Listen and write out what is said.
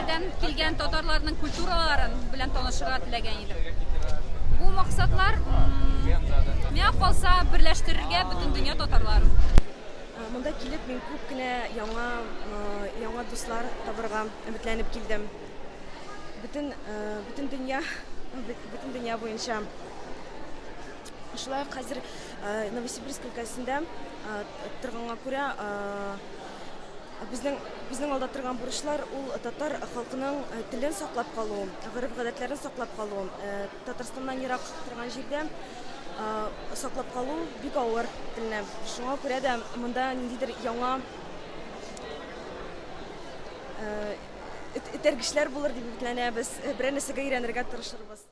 илләрдән килгән татарларның культураларын белән танышырга теләгән идем. Бу максатлар миңа калса берләштерергә бөтен дөнья татарларын. Монда килеп мин күп кенә яңа дуслар табырга өметләнеп килдем. Бөтен дөнья буенча. Шулай хәзер Новосибирск өлкәсендә торганга күрә безнең алда торган бурычлар ул татар халкының телен саклап калу, гореф-гадәтләрен саклап калу. Татарстаннан ерак торган җирдә саклап калу бик авыр телне. Шуңа күрә дә монда ниндидер яңа этәргечләр булыр дип үтенәбез. Берәр нәрсәгә өйрәнергә тырышырбыз.